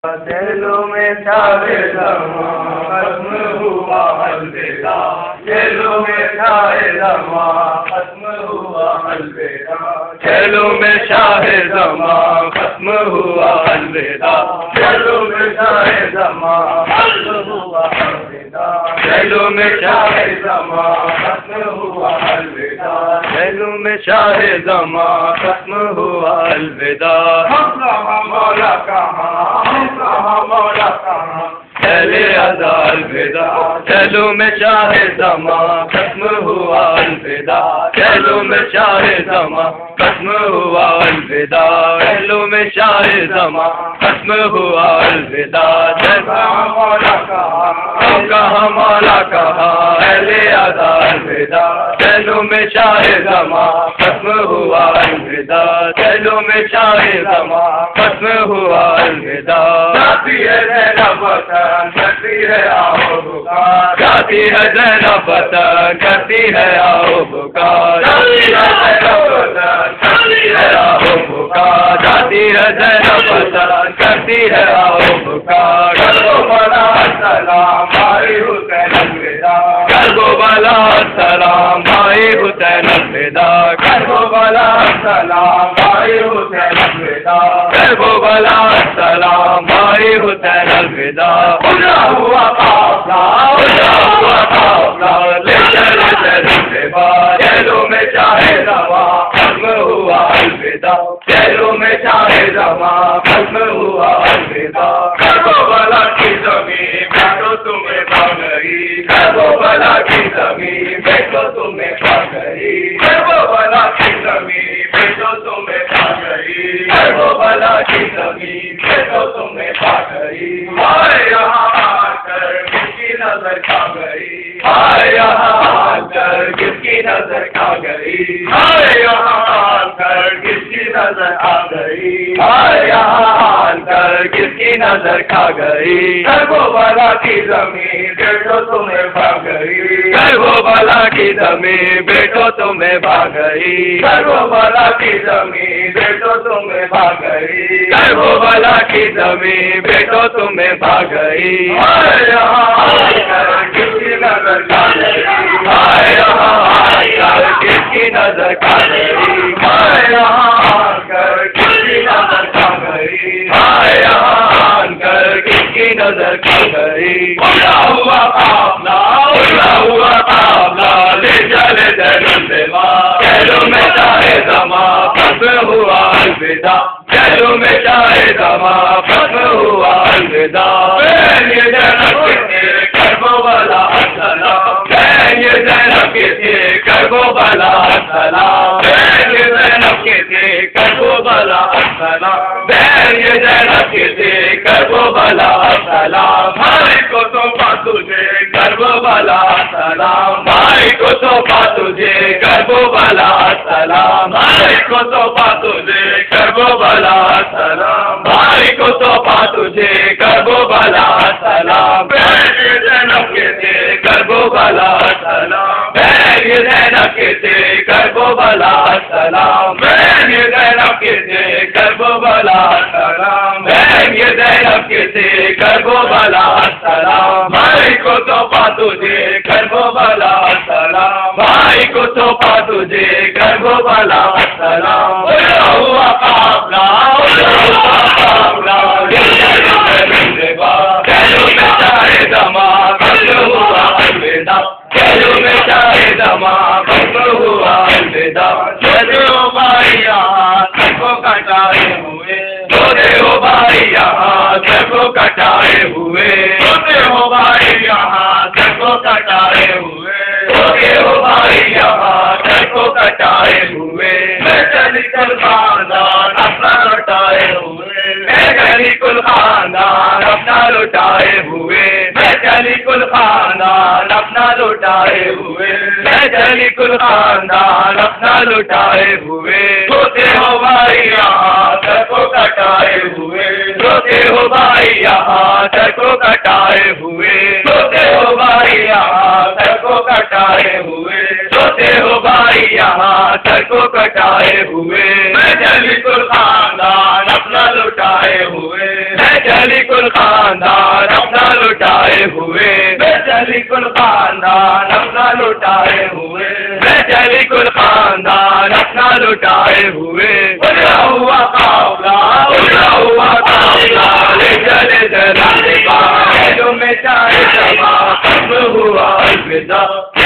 دلوں میں چھائے زماں ختم ہوا الوداع، دلوں میں چھائے زماں ختم ہوا الوداع، دلوں میں چھائے زماں ختم ہوا الوداع، دلوں میں چھائے زماں ختم ہوا الوداع، دلوں میں چھائے زماں ختم ہوا الوداع، دلوں میں چھائے زماں ختم ہوا الوداع۔ ہم کہاں مولا کہاں، مولا کہاں، چلے ازا الوداع، دلوں میں چھائے زماں ختم ہوا الوداع، دلوں میں چھائے زماں ختم ہوا الوداع، دلوں میں چھائے زماں ختم ہوا الوداع۔ کہاں مولا کہاں، کہاں مولا کہاں، اہل ازا الوداع، دلوں میں چھائے زماں ختم ہوا الوداع، دلوں میں چھائے زماں ختم ہوا الوداع۔ جاتی ہے زینب وطن کرتی ہے آؤ پکار، جاتی ہے زینب وطن کرتی ہے آؤ پکار، جاتی ہے زینب وطن کرتی ہے آؤ پکار، جاتی ہے زینب وطن کرتی ہے آؤ پکار۔ کربلا سلام بھائی حسین الوداع، کربلا سلام بھائی حسین الوداع، کربلا سلام بھائی حسین الوداع، کربلا سلام بھائی حسین الوداع۔ اجڑا ہوا قافلہ، اجڑا ہوا قافلہ لے چلے زینب، دلوں میں چھائے زماں ختم ہوا الوداع، دلوں میں چھائے زماں ختم ہوا الوداع۔ کربلا کی زمین بیٹھو تمہیں پا گئی، کربلا کی زمین بیٹھو تمہیں پا گئی، کربلا کی زمین بیٹھو تمہیں پا گئی، کربلا کی زمین بیٹھو تمہیں پا گئی۔ آئے یہاں آ کر کس کی نظر کھا گئی، آئے یہاں آ کر کس کی نظر کھا گئی، آئے یہاں آ کر کس کی نظر آ گئی، آئے یہاں آ کر کس کی نظر کھا گئی۔ کربلا کی زمین بیٹھو تمہیں پا گئی، کربلا کی زمین بیٹھو تمہیں پا گئی، کربلا کی زمین بیٹھو تمہیں پا گئی، کربلا کی زمین بیٹھو تمہیں پا گئی۔ آئے یہاں آ کر کس کی نظر کھا گئی، آئے یہاں آ کر کس کی نظر کھا گئی، آئے یہاں آ کر کس کی نظر کھا گئی، آئے یہاں آ کر کس کی نظر کھا گئی۔ اڑا ہوا قافلہ، اڑا ہوا قافلہ لے چلے زینب، دلوں میں چھائے زماں ختم ہوا الوداع، دلوں میں چھائے زماں ختم ہوا الوداع۔ یہ زینب کے تھے کربلا السلام، یہ زینب کے تھے کربلا السلام، یہ زینب کے تھے کربلا السلام، یہ زینب کے تھے کربلا السلام۔ بھائی کو توفہ تجھے کربلا السلام، بھائی کو توفہ تجھے کربلا السلام، بھائی کو توفہ تجھے کربلا السلام، بھائی کو توفہ تجھے کربلا السلام۔ یہ زینب کے تھے کربلا السلام، یہ زینب کے تھے کربلا السلام، یہ زینب کے تھے کربلا السلام، یہ زینب کے تھے کربلا السلام۔ بھائی کو توفہ تجھے کربلا السلام، بھائی کو توفہ تجھے کربلا السلام۔ اڑا ہوا قافلہ، اڑا ہوا قافلہ لے چلے زینب، دلوں میں چھائے زماں ختم ہوا الوداع، دلوں میں چھائے زماں ختم ہوا الوداع۔ چھوٹے ہو بھائی یہاں سب کو کٹائے ہوئے، چھوٹے ہو بھائی یہاں سب کو کٹائے ہوئے، چھوٹے ہو بھائی یہاں سب کو کٹائے ہوئے، چھوٹے ہو بھائی یہاں سب کو کٹائے ہوئے۔ میں چلی کل خاندان اپنا لوٹائے ہوئے، میں چلی کل خاندان اپنا لوٹائے ہوئے، میں چلی کل خاندان اپنا لوٹائے ہوئے، میں چلی کل خاندان اپنا لوٹائے ہوئے۔ چھوٹے ہو بھائی یہاں سر کو کٹائے ہوئے، چھوٹے ہو بھائی یہاں سر کو کٹائے ہوئے، چھوٹے ہو بھائی یہاں سر کو کٹائے ہوئے، چھوٹے ہو بھائی یہاں سر کو کٹائے ہوئے۔ میں چلی کل خاندان اپنا لوٹائے ہوئے، میں چلی کل خاندان اپنا لٹائے ہوئے چلی کل خاندان اپنا لٹائے ہوئے چلی کل خاندان اپنا لٹائے ہوئے اڑا ہوا قافلہ اڑا ہوا قافلہ لے چلے جلال کا چلو میں چاہے زماں ختم ہوا الوداع